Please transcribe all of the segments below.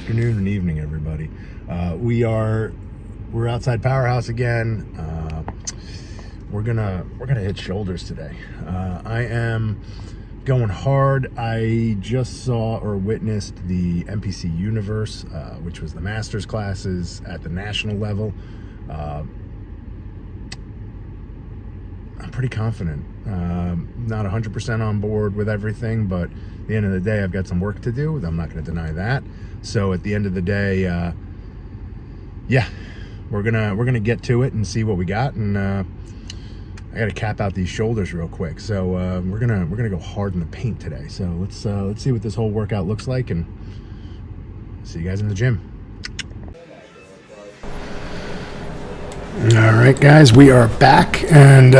afternoon and evening, everybody. We're outside Powerhouse again. We're gonna hit shoulders today. I am going hard. I just saw or witnessed the MPC Universe, which was the master's classes at the national level. I'm pretty confident. Not 100% on board with everything, but at the end of the day, I've got some work to do. I'm not going to deny that. So at the end of the day, yeah, we're gonna get to it and see what we got. And I got to cap out these shoulders real quick. So we're gonna go hard in the paint today. So let's see what this whole workout looks like, and see you guys in the gym. All right, guys, we are back, and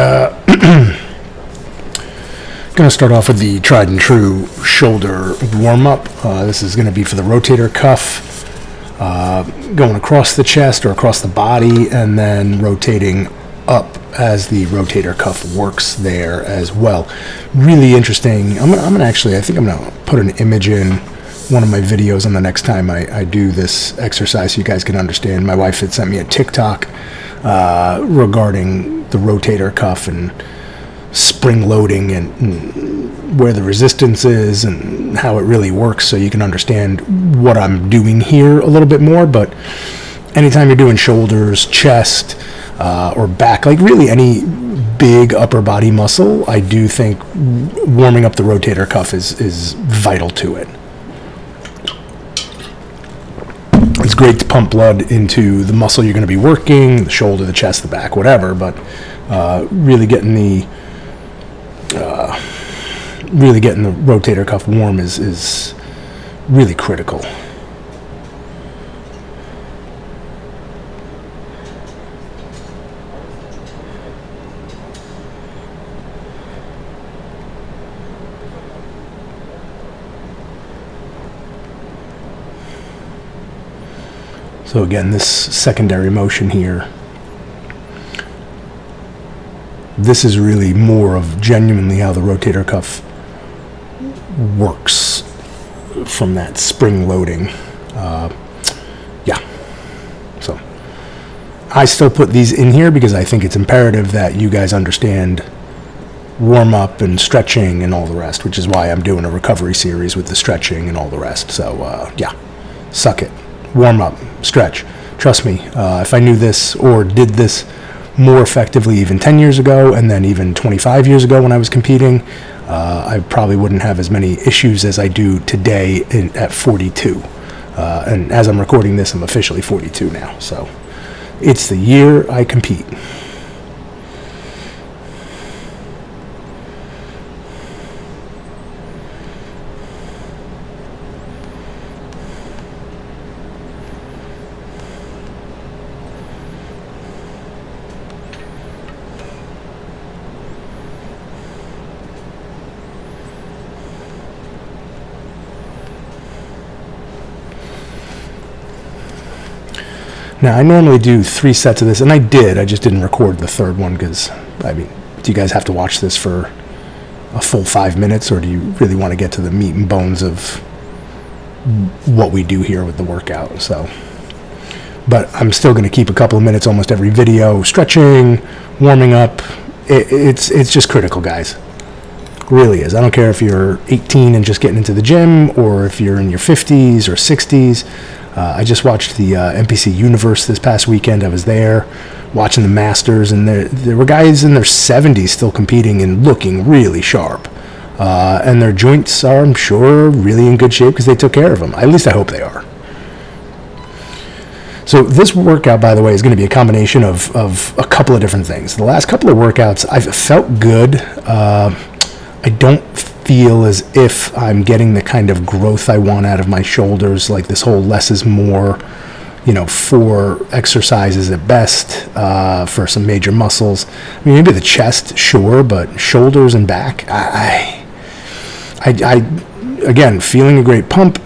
going to start off with the tried and true shoulder warm-up. This is going to be for the rotator cuff, going across the chest or across the body, and then rotating up as the rotator cuff works there as well. Really interesting. I think I'm gonna put an image in one of my videos on the next time I do this exercise so you guys can understand. My wife had sent me a TikTok regarding the rotator cuff and spring loading and where the resistance is and how it really works, so you can understand what I'm doing here a little bit more. But anytime you're doing shoulders, chest, or back, like really any big upper body muscle, I do think warming up the rotator cuff is vital to it. It's great to pump blood into the muscle you're going to be working, the shoulder, the chest, the back, whatever, but really getting the rotator cuff warm is really critical. So again, this secondary motion here, this is really more of genuinely how the rotator cuff works from that spring loading. Yeah. So I still put these in here because I think it's imperative that you guys understand warm up and stretching and all the rest, which is why I'm doing a recovery series with the stretching and all the rest. So yeah, suck it. Warm up, stretch. Trust me, if I knew this or did this more effectively even 10 years ago and then even 25 years ago when I was competing, I probably wouldn't have as many issues as I do today at 42. And as I'm recording this, I'm officially 42 now. So it's the year I compete. Now, I normally do 3 sets of this, and I just didn't record the third one because, I mean, do you guys have to watch this for a full 5 minutes, or do you really want to get to the meat and bones of what we do here with the workout? So, but I'm still going to keep a couple of minutes almost every video, stretching, warming up. It's just critical, guys. It really is. I don't care if you're 18 and just getting into the gym, or if you're in your 50s or 60s. I just watched the MPC Universe this past weekend. I was there watching the Masters, and there were guys in their 70s still competing and looking really sharp. And their joints are, I'm sure, really in good shape because they took care of them. At least I hope they are. So this workout, by the way, is going to be a combination of a couple of different things. The last couple of workouts, I've felt good. I don't feel as if I'm getting the kind of growth I want out of my shoulders, like this whole less is more, 4 exercises at best for some major muscles. I mean, maybe the chest, sure, but shoulders and back, I again, feeling a great pump,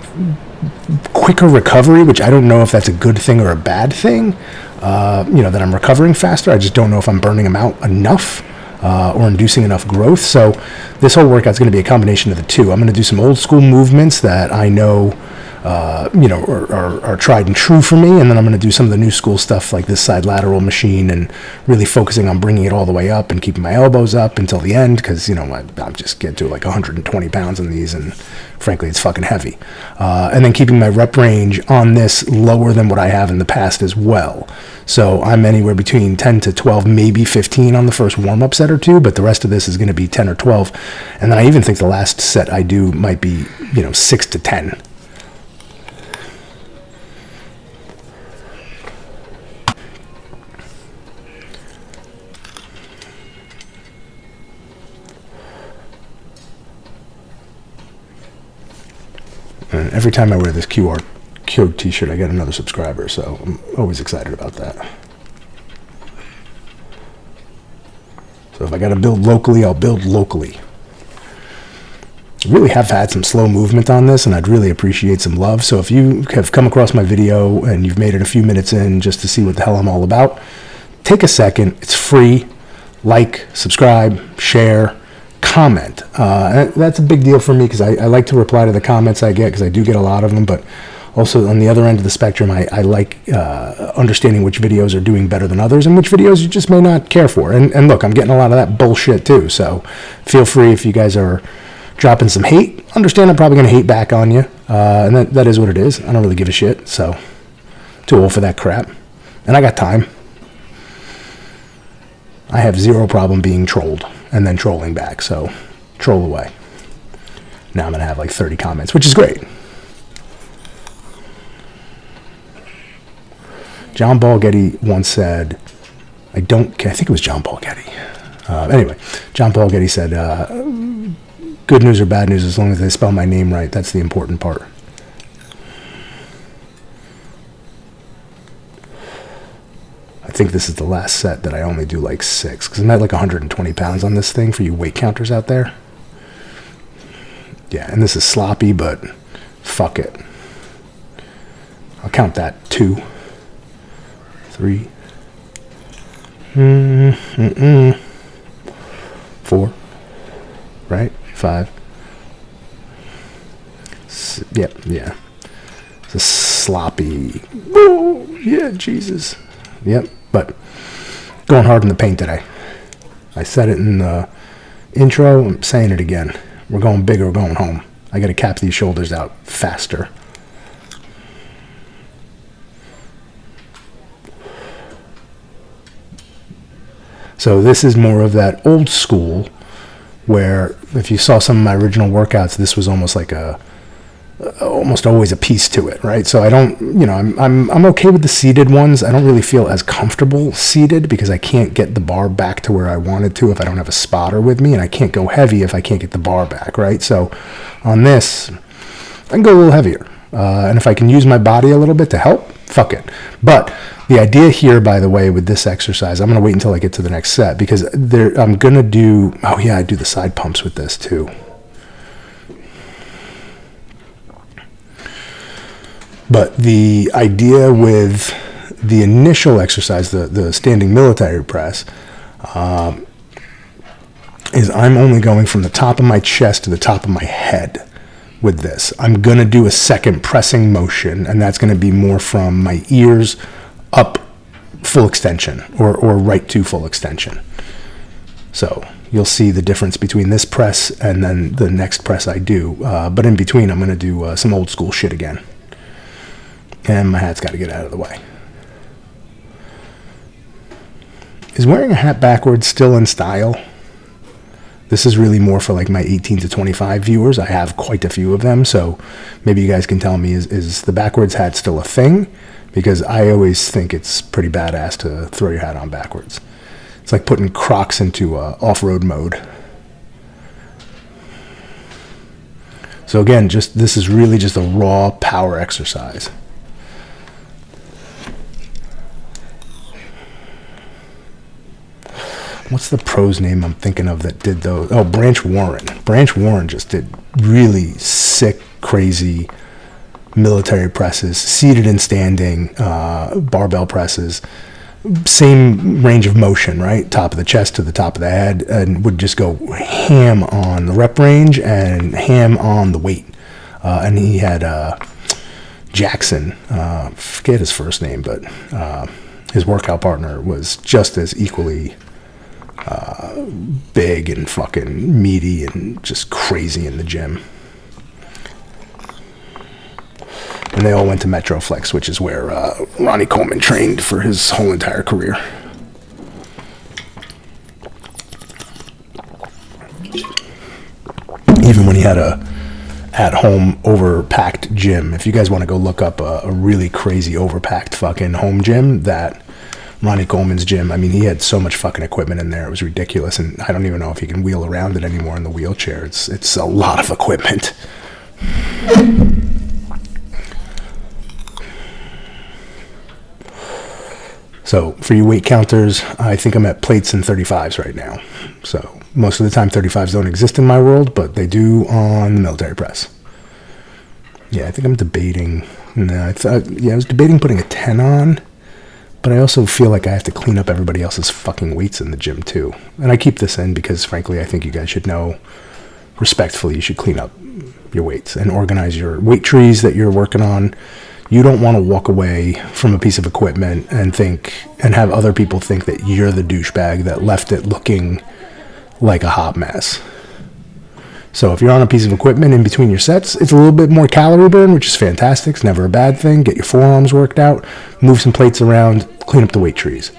quicker recovery, which I don't know if that's a good thing or a bad thing, that I'm recovering faster. I just don't know if I'm burning them out enough. Or inducing enough growth. So this whole workout is going to be a combination of the two. I'm going to do some old school movements that I know you know, are tried and true for me. And then I'm going to do some of the new school stuff like this side lateral machine and really focusing on bringing it all the way up and keeping my elbows up until the end because, you know, I'm just getting to like 120 pounds in these and frankly, it's fucking heavy. And then keeping my rep range on this lower than what I have in the past as well. So I'm anywhere between 10 to 12, maybe 15 on the first warm-up set or two, but the rest of this is going to be 10 or 12. And then I even think the last set I do might be, you know, 6 to 10. And every time I wear this QR code t-shirt, I get another subscriber, so I'm always excited about that. So if I got to build locally, I'll build locally. I really have had some slow movement on this, and I'd really appreciate some love. So if you have come across my video and you've made it a few minutes in just to see what the hell I'm all about, take a second. It's free. Like, subscribe, share, comment. That's a big deal for me because I like to reply to the comments I get because I do get a lot of them, but also on the other end of the spectrum, I like understanding which videos are doing better than others and which videos you just may not care for. And look, I'm getting a lot of that bullshit too, so feel free if you guys are dropping some hate. Understand I'm probably going to hate back on you, and that is what it is. I don't really give a shit, so too old for that crap. And I got time. I have zero problem being trolled and then trolling back, so troll away. Now I'm going to have like 30 comments, which is great. John Paul Getty once said, I think it was John Paul Getty. Anyway, John Paul Getty said, good news or bad news, as long as they spell my name right, that's the important part. I think this is the last set that I only do like 6, because I'm at like 120 pounds on this thing for you weight counters out there. Yeah, and this is sloppy, but fuck it. I'll count that 2, 3, 4, right? 5. Yep, yeah. It's a sloppy. Oh, yeah, Jesus. Yep, but going hard in the paint today. I said it in the intro. I'm saying it again. We're going big or we're going home. I got to cap these shoulders out faster. So this is more of that old school where if you saw some of my original workouts, this was almost like almost always a piece to it, right? So I don't, you know, I'm okay with the seated ones. I don't really feel as comfortable seated because I can't get the bar back to where I wanted to if I don't have a spotter with me, and I can't go heavy if I can't get the bar back, right? So on this, I can go a little heavier. And if I can use my body a little bit to help, fuck it. But the idea here, by the way, with this exercise, I'm going to wait until I get to the next set because I'm going to do, oh yeah, I do the side pumps with this too. But the idea with the initial exercise, the standing military press, is I'm only going from the top of my chest to the top of my head with this. I'm going to do a second pressing motion, and that's going to be more from my ears up full extension or right to full extension. So you'll see the difference between this press and then the next press I do. But in between, I'm going to do some old school shit again. And my hat's got to get out of the way. Is wearing a hat backwards still in style? This is really more for like my 18 to 25 viewers. I have quite a few of them, so maybe you guys can tell me, is the backwards hat still a thing? Because I always think it's pretty badass to throw your hat on backwards. It's like putting Crocs into off-road mode. So again, this is really just a raw power exercise. What's the pro's name I'm thinking of that did those? Oh, Branch Warren. Branch Warren just did really sick, crazy military presses, seated and standing, barbell presses. Same range of motion, right? Top of the chest to the top of the head, and would just go ham on the rep range and ham on the weight. And he had Jackson, forget his first name, but his workout partner was just as equally big and fucking meaty and just crazy in the gym. And they all went to Metroflex, which is where Ronnie Coleman trained for his whole entire career. Even when he had a at-home overpacked gym. If you guys want to go look up a really crazy overpacked fucking home gym, that Ronnie Coleman's gym, I mean, he had so much fucking equipment in there. It was ridiculous, and I don't even know if he can wheel around it anymore in the wheelchair. It's a lot of equipment. So for you weight counters, I think I'm at plates and 35s right now. So most of the time 35s don't exist in my world, but they do on the military press. Yeah, I think I'm debating. I was debating putting a 10 on, but I also feel like I have to clean up everybody else's fucking weights in the gym too. And I keep this in because frankly, I think you guys should know respectfully, you should clean up your weights and organize your weight trees that you're working on. You don't want to walk away from a piece of equipment and have other people think that you're the douchebag that left it looking like a hot mess. So if you're on a piece of equipment in between your sets, it's a little bit more calorie burn, which is fantastic. It's never a bad thing. Get your forearms worked out, move some plates around, clean up the weight trees.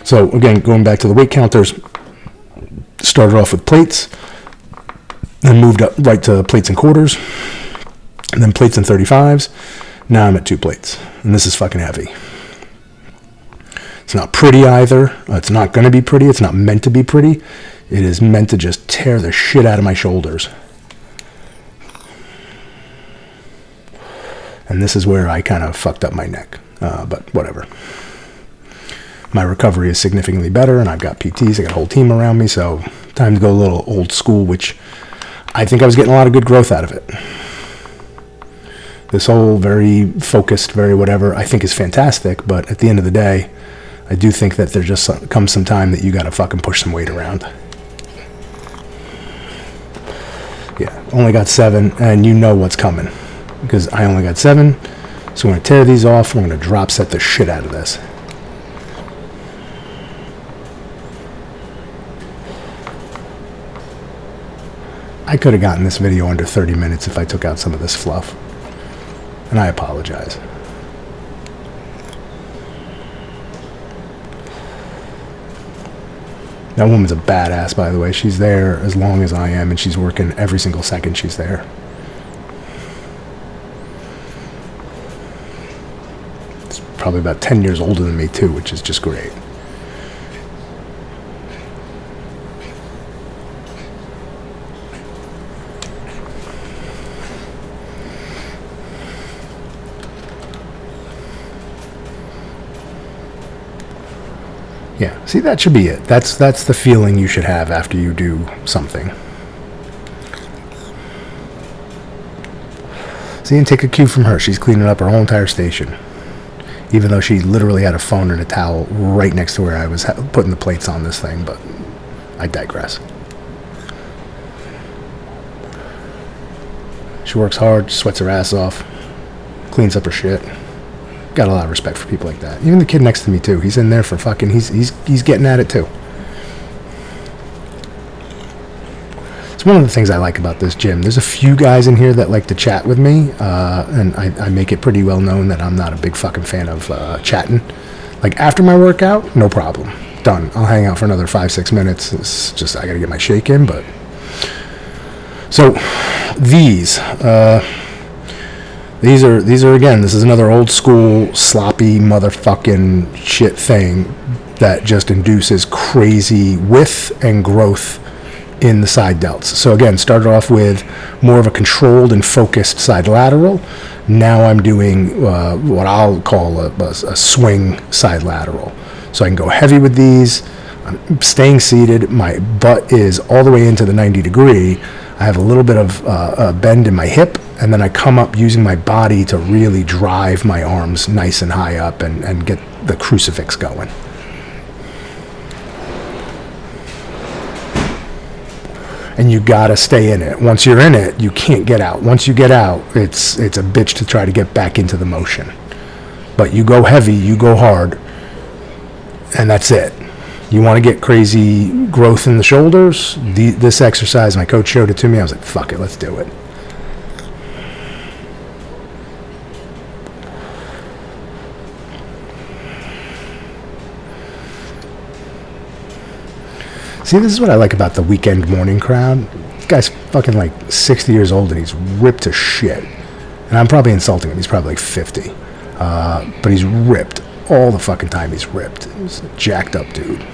So again, going back to the weight counters, started off with plates, then moved up right to plates and quarters, and then plates and 35s. Now I'm at 2 plates, and this is fucking heavy. It's not pretty either. It's not going to be pretty. It's not meant to be pretty. It is meant to just tear the shit out of my shoulders. And this is where I kind of fucked up my neck, but whatever. My recovery is significantly better, and I've got PTs. I got a whole team around me, so time to go a little old school, which I think I was getting a lot of good growth out of it. This whole very focused, very whatever, I think is fantastic, but at the end of the day, I do think that there just comes some time that you gotta fucking push some weight around. Yeah, only got 7, and you know what's coming, because I only got 7, so I'm gonna tear these off, we're gonna drop set the shit out of this. I could have gotten this video under 30 minutes if I took out some of this fluff. And I apologize. That woman's a badass, by the way. She's there as long as I am, and she's working every single second she's there. It's probably about 10 years older than me, too, which is just great. Yeah, see, that should be it. That's the feeling you should have after you do something. See, and take a cue from her. She's cleaning up her whole entire station. Even though she literally had a phone and a towel right next to where I was putting the plates on this thing, but I digress. She works hard, sweats her ass off, cleans up her shit. Got a lot of respect for people like that. Even the kid next to me too. He's in there for fucking. He's getting at it too. It's one of the things I like about this gym. There's a few guys in here that like to chat with me, and I make it pretty well known that I'm not a big fucking fan of chatting. Like after my workout, no problem, done. I'll hang out for another 5-6 minutes. It's just I gotta get my shake in. But so these. These are again, this is another old school sloppy motherfucking shit thing that just induces crazy width and growth in the side delts. So again, started off with more of a controlled and focused side lateral. Now I'm doing what I'll call a swing side lateral. So I can go heavy with these. I'm staying seated. My butt is all the way into the 90 degree. I have a little bit of a bend in my hip, and then I come up using my body to really drive my arms nice and high up and get the crucifix going. And you gotta stay in it. Once you're in it, you can't get out. Once you get out, it's a bitch to try to get back into the motion. But you go heavy, you go hard, and that's it. You want to get crazy growth in the shoulders? This exercise, my coach showed it to me. I was like, fuck it, let's do it. See, this is what I like about the weekend morning crowd. This guy's fucking like 60 years old and he's ripped to shit. And I'm probably insulting him. He's probably like 50. But he's ripped. All the fucking time he's ripped. He's a jacked up dude.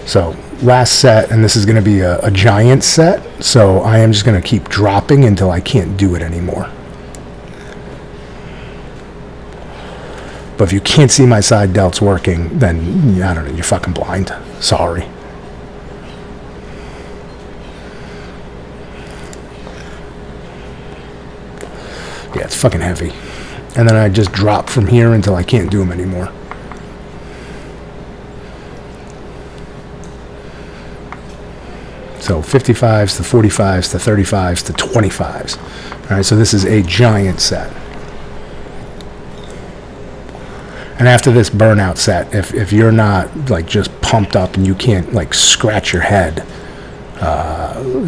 So, last set, and this is going to be a giant set. So, I am just going to keep dropping until I can't do it anymore. But if you can't see my side delts working, then, I don't know, you're fucking blind. Sorry. Yeah, it's fucking heavy. And then I just drop from here until I can't do them anymore. So 55s to 45s to 35s to 25s. All right, so this is a giant set. And after this burnout set, if you're not like just pumped up and you can't like scratch your head,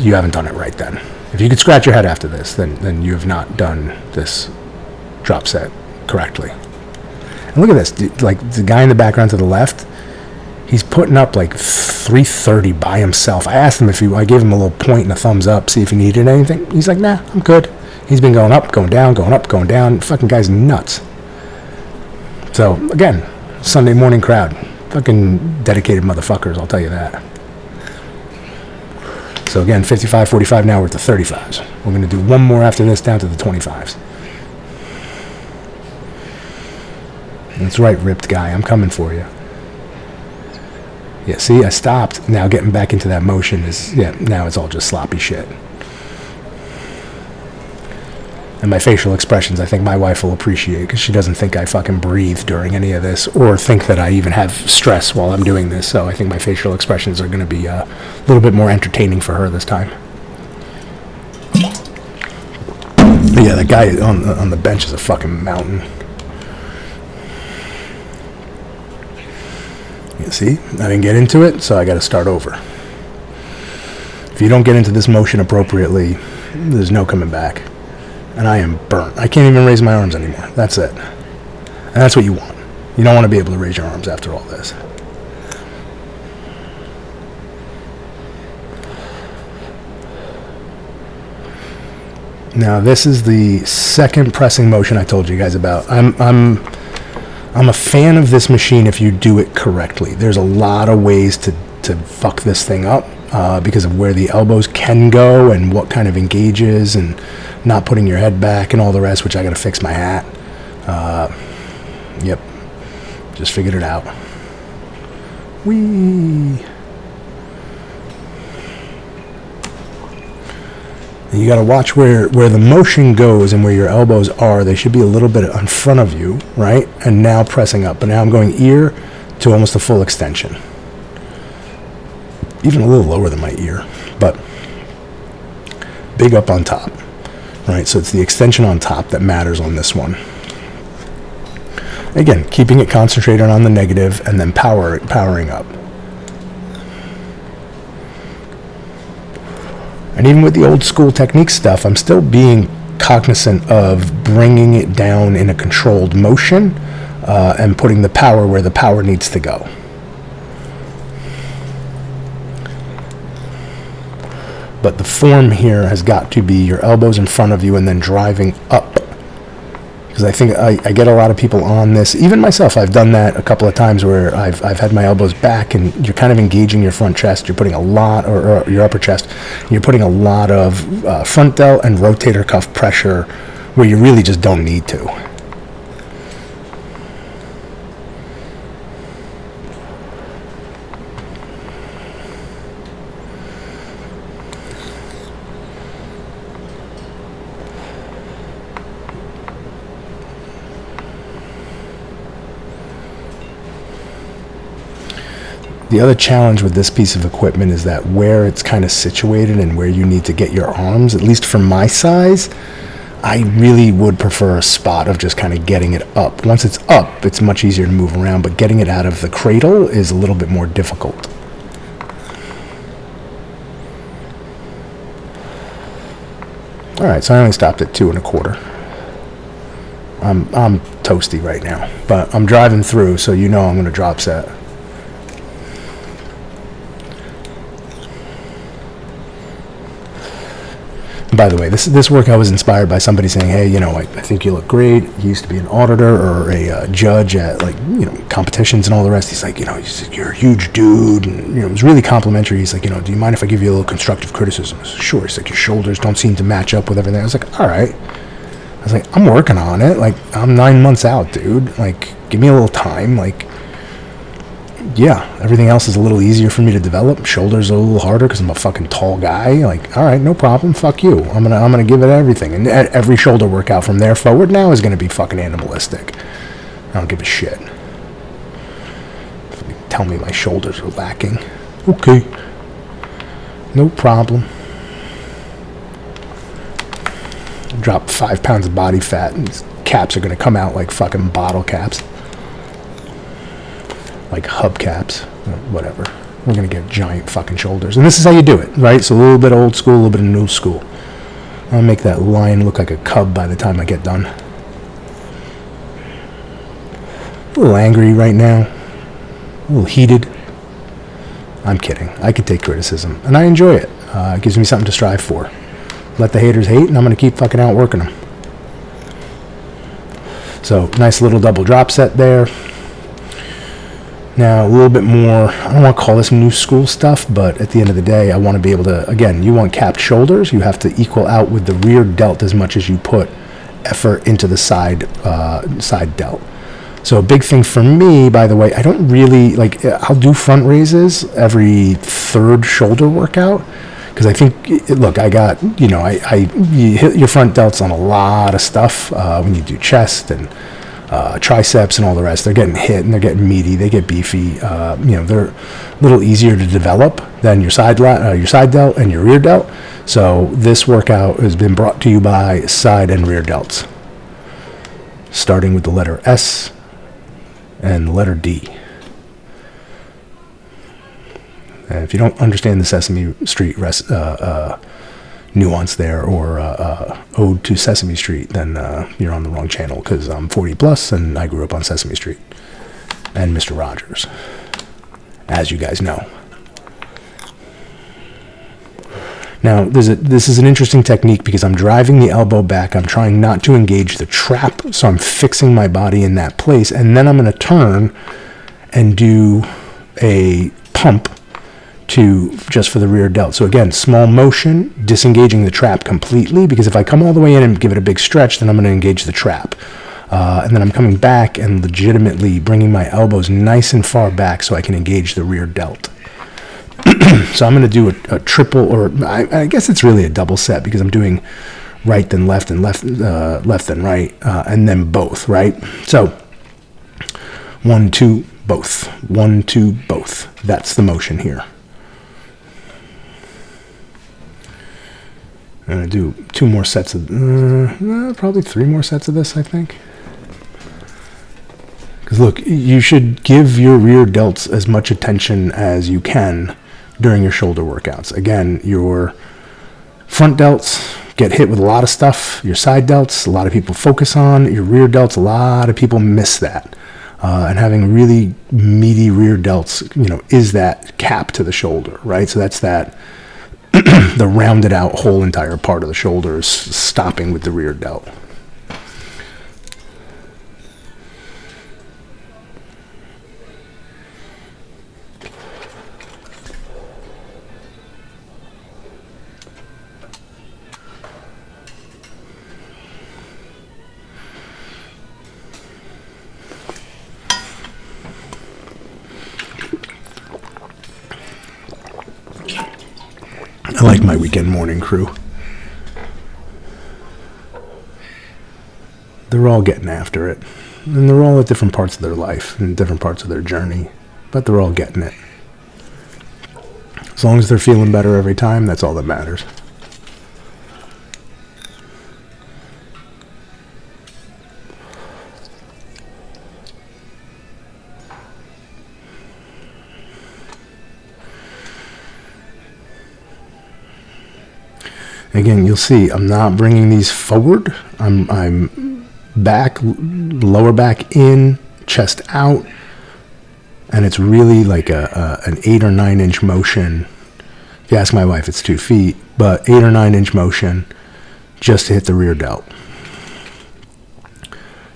you haven't done it right then. If you could scratch your head after this, then you have not done this drop set correctly. And look at this, like the guy in the background to the left, he's putting up like 330 by himself. I asked him I gave him a little point and a thumbs up, see if he needed anything. He's like, nah, I'm good. He's been going up, going down, going up, going down. Fucking guy's nuts. So, again, Sunday morning crowd. Fucking dedicated motherfuckers, I'll tell you that. So, again, 55, 45, now we're at the 35s. We're going to do one more after this down to the 25s. That's right, ripped guy. I'm coming for you. Yeah, see, I stopped. Now getting back into that motion now it's all just sloppy shit. And my facial expressions, I think my wife will appreciate, because she doesn't think I fucking breathe during any of this or think that I even have stress while I'm doing this. So I think my facial expressions are going to be a little bit more entertaining for her this time. But yeah, that guy on the bench is a fucking mountain. You see, I didn't get into it, so I got to start over. If you don't get into this motion appropriately, there's no coming back. And I am burnt. I can't even raise my arms anymore. That's it. And that's what you want. You don't want to be able to raise your arms after all this. Now, this is the second pressing motion I told you guys about. I'm a fan of this machine if you do it correctly. There's a lot of ways to fuck this thing up because of where the elbows can go and what kind of engages and not putting your head back and all the rest, which I got to fix my hat. Yep. Just figured it out. Whee! And you got to watch where the motion goes and where your elbows are. They should be a little bit in front of you, right? And now pressing up. But now I'm going ear to almost a full extension. Even a little lower than my ear, but big up on top, right? So it's the extension on top that matters on this one. Again, keeping it concentrated on the negative and then powering up. And even with the old school technique stuff, I'm still being cognizant of bringing it down in a controlled motion and putting the power where the power needs to go. But the form here has got to be your elbows in front of you and then driving up. Because I think I get a lot of people on this. Even myself, I've done that a couple of times where I've had my elbows back and you're kind of engaging your front chest. You're putting a lot, or your upper chest. You're putting a lot of front delt and rotator cuff pressure where you really just don't need to. The other challenge with this piece of equipment is that where it's kind of situated and where you need to get your arms, at least for my size, I really would prefer a spot of just kind of getting it up. Once it's up, it's much easier to move around, but getting it out of the cradle is a little bit more difficult. All right, so I only stopped at 2 1/4. I'm toasty right now, but I'm driving through, so you know I'm going to drop set. By the way, this workout was inspired by somebody saying, hey, you know, I think you look great. He used to be an auditor or a judge at, like, you know, competitions and all the rest. He's like, you know, you're a huge dude. And, you know, it was really complimentary. He's like, you know, do you mind if I give you a little constructive criticism? I said, sure. He's like, your shoulders don't seem to match up with everything. I was like, all right. I was like, I'm working on it. Like, I'm 9 months out, dude. Like, give me a little time. Like, yeah, everything else is a little easier for me to develop. Shoulders are a little harder because I'm a fucking tall guy. Like, all right, no problem. Fuck you. I'm gonna give it everything. And every shoulder workout from there forward now is gonna be fucking animalistic. I don't give a shit. Tell me my shoulders are lacking. Okay, no problem. Drop 5 pounds of body fat, and these caps are gonna come out like fucking bottle caps. Like hubcaps, whatever. We're gonna get giant fucking shoulders, and this is how you do it, right? So a little bit old school, a little bit of new school. I'll make that lion look like a cub by the time I get done. A little angry right now, a little heated. I'm kidding. I could take criticism, and I enjoy it. It gives me something to strive for. Let the haters hate, and I'm gonna keep fucking outworking them. So nice little double drop set there. Now, a little bit more, I don't want to call this new school stuff, but at the end of the day, I want to be able to, again, you want capped shoulders, you have to equal out with the rear delt as much as you put effort into the side delt. So a big thing for me, by the way, I don't really, like, I'll do front raises every third shoulder workout, because I think, look, I got, you know, you hit your front delts on a lot of stuff when you do chest and triceps and all the rest. They're getting hit and they're getting meaty. They get beefy. You know, they're a little easier to develop than your side delt and your rear delt. So this workout has been brought to you by side and rear delts, starting with the letter S and the letter D. And if you don't understand the Sesame Street nuance there, or ode to Sesame Street, then you're on the wrong channel, because I'm 40 plus and I grew up on Sesame Street and Mr. Rogers, as you guys know. Now, this is an interesting technique because I'm driving the elbow back. I'm trying not to engage the trap, so I'm fixing my body in that place, and then I'm going to turn and do a pump just for the rear delt. So again, small motion, disengaging the trap completely, because if I come all the way in and give it a big stretch, then I'm going to engage the trap. And then I'm coming back and legitimately bringing my elbows nice and far back so I can engage the rear delt. So I'm going to do a triple, or I guess it's really a double set, because I'm doing right then left and left then right, and then both, right? So 1, 2, both. 1, 2, both. That's the motion here. I'm going to do 2 more sets of, probably 3 more sets of this, I think. Because look, you should give your rear delts as much attention as you can during your shoulder workouts. Again, your front delts get hit with a lot of stuff. Your side delts, a lot of people focus on. Your rear delts, a lot of people miss that. And having really meaty rear delts, you know, is that cap to the shoulder, right? So that's that. The rounded out whole entire part of the shoulder is stopping with the rear delt. I like my weekend morning crew. They're all getting after it. And they're all at different parts of their life and different parts of their journey. But they're all getting it. As long as they're feeling better every time, that's all that matters. Again, you'll see I'm not bringing these forward. I'm back, lower back in, chest out, and it's really like an 8 or 9 inch motion. If you ask my wife, it's 2 feet, but 8 or 9 inch motion just to hit the rear delt.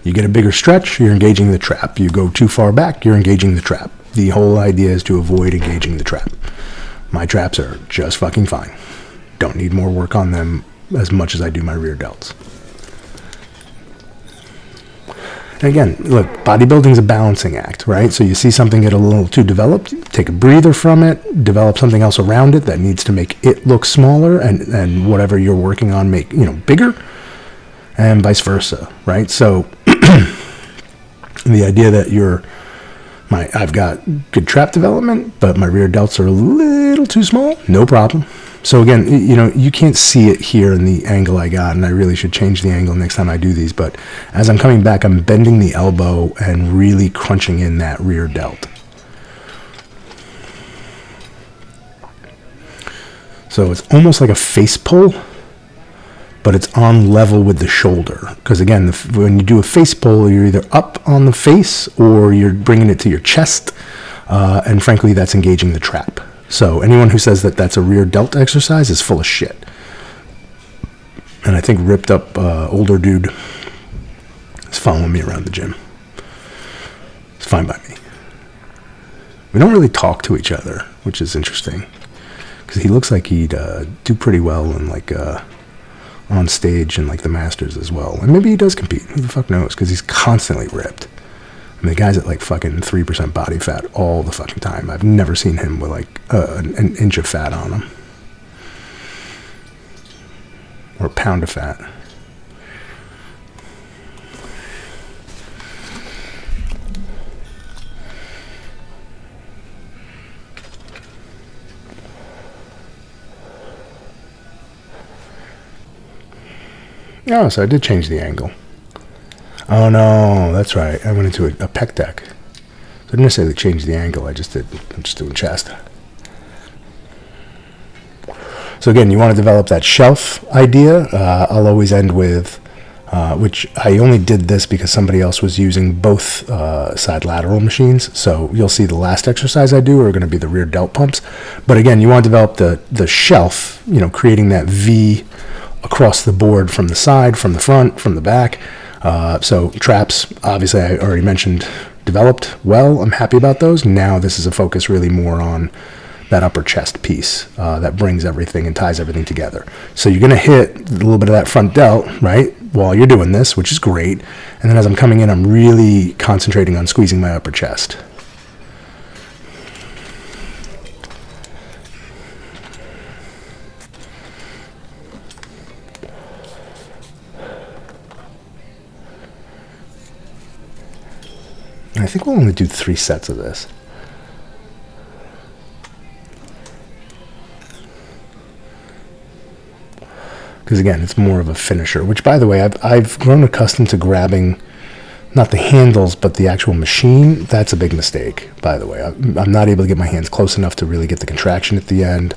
You get a bigger stretch, you're engaging the trap. You go too far back, you're engaging the trap. The whole idea is to avoid engaging the trap. My traps are just fucking fine. Don't need more work on them as much as I do my rear delts. And again, look, bodybuilding is a balancing act, right? So you see something get a little too developed, take a breather from it, develop something else around it that needs to make it look smaller, and whatever you're working on make, bigger, and vice versa, right? So the idea that I've got good trap development, but my rear delts are a little too small, no problem. So again, you can't see it here in the angle I got, and I really should change the angle next time I do these, but as I'm coming back, I'm bending the elbow and really crunching in that rear delt. So it's almost like a face pull, but it's on level with the shoulder. Because again, when you do a face pull, you're either up on the face or you're bringing it to your chest, and frankly, that's engaging the trap. So anyone who says that that's a rear delt exercise is full of shit. And I think ripped up older dude is following me around the gym. It's fine by me. We don't really talk to each other, which is interesting, because he looks like he'd do pretty well in on stage and the Masters as well. And maybe he does compete. Who the fuck knows? Because he's constantly ripped. I mean, the guy's at fucking 3% body fat all the fucking time. I've never seen him with an inch of fat on him. Or a pound of fat. Oh, so I did change the angle. Oh no, that's right. I went into a Pec Deck. So I didn't necessarily change the angle. I'm just doing chest. So again, you want to develop that shelf idea. I'll always end with, which I only did this because somebody else was using both side lateral machines. So you'll see the last exercise I do are going to be the rear delt pumps. But again, you want to develop the shelf, creating that V across the board from the side, from the front, from the back. So traps, obviously I already mentioned, developed well. I'm happy about those. Now this is a focus really more on that upper chest piece that brings everything and ties everything together. So you're going to hit a little bit of that front delt, right, while you're doing this, which is great. And then as I'm coming in, I'm really concentrating on squeezing my upper chest. I think we'll only do 3 sets of this. Because again, it's more of a finisher, which by the way, I've grown accustomed to grabbing not the handles, but the actual machine. That's a big mistake, by the way. I'm not able to get my hands close enough to really get the contraction at the end.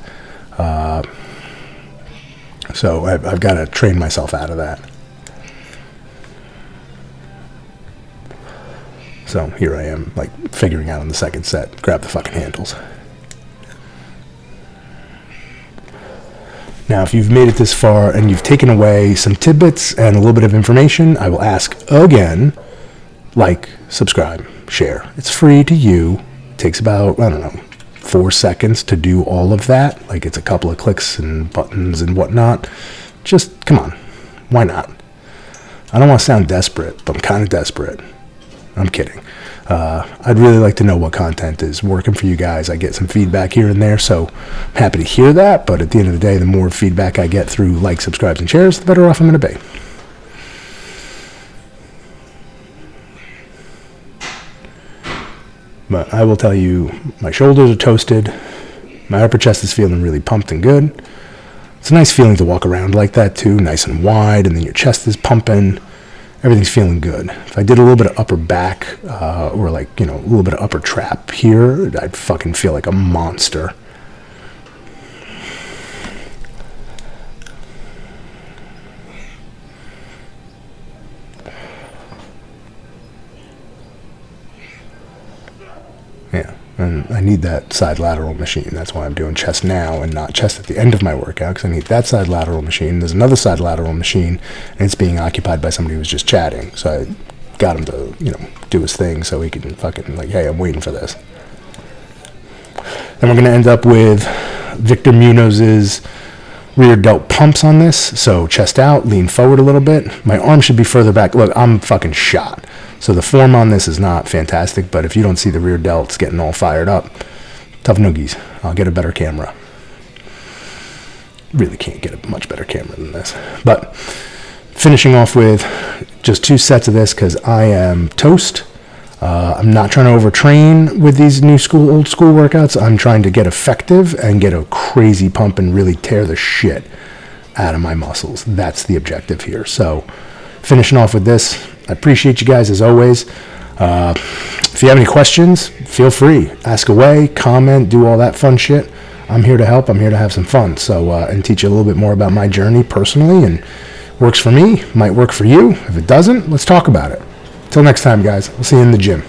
So I've got to train myself out of that. So here I am, figuring out on the second set, grab the fucking handles. Now, if you've made it this far and you've taken away some tidbits and a little bit of information, I will ask again, subscribe, share. It's free to you. It takes about, 4 seconds to do all of that. It's a couple of clicks and buttons and whatnot. Just, come on. Why not? I don't want to sound desperate, but I'm kind of desperate. I'm kidding. I'd really like to know what content is working for you guys. I get some feedback here and there, so I'm happy to hear that. But at the end of the day, the more feedback I get through subscribes, and shares, the better off I'm going to be. But I will tell you, my shoulders are toasted. My upper chest is feeling really pumped and good. It's a nice feeling to walk around like that too, nice and wide, and then your chest is pumping. Everything's feeling good. If I did a little bit of upper back, or like, a little bit of upper trap here, I'd fucking feel like a monster. Yeah, and I need that side lateral machine. That's why I'm doing chest now and not chest at the end of my workout, because I need that side lateral machine. There's another side lateral machine, and it's being occupied by somebody who's just chatting. So I got him to, do his thing so he can fucking, like, hey, I'm waiting for this. Then we're going to end up with Victor Munoz's rear delt pumps on this. So chest out, lean forward a little bit. My arm should be further back. Look, I'm fucking shot. So the form on this is not fantastic, but if you don't see the rear delts getting all fired up, tough noogies. I'll get a better camera. Really can't get a much better camera than this. But finishing off with just 2 sets of this because I am toast. I'm not trying to overtrain with these old school workouts. I'm trying to get effective and get a crazy pump and really tear the shit out of my muscles. That's the objective here. So finishing off with this, I appreciate you guys as always. If you have any questions, feel free. Ask away, comment, do all that fun shit. I'm here to help. I'm here to have some fun. So, and teach you a little bit more about my journey personally. And works for me, might work for you. If it doesn't, let's talk about it. Till next time, guys. We'll see you in the gym.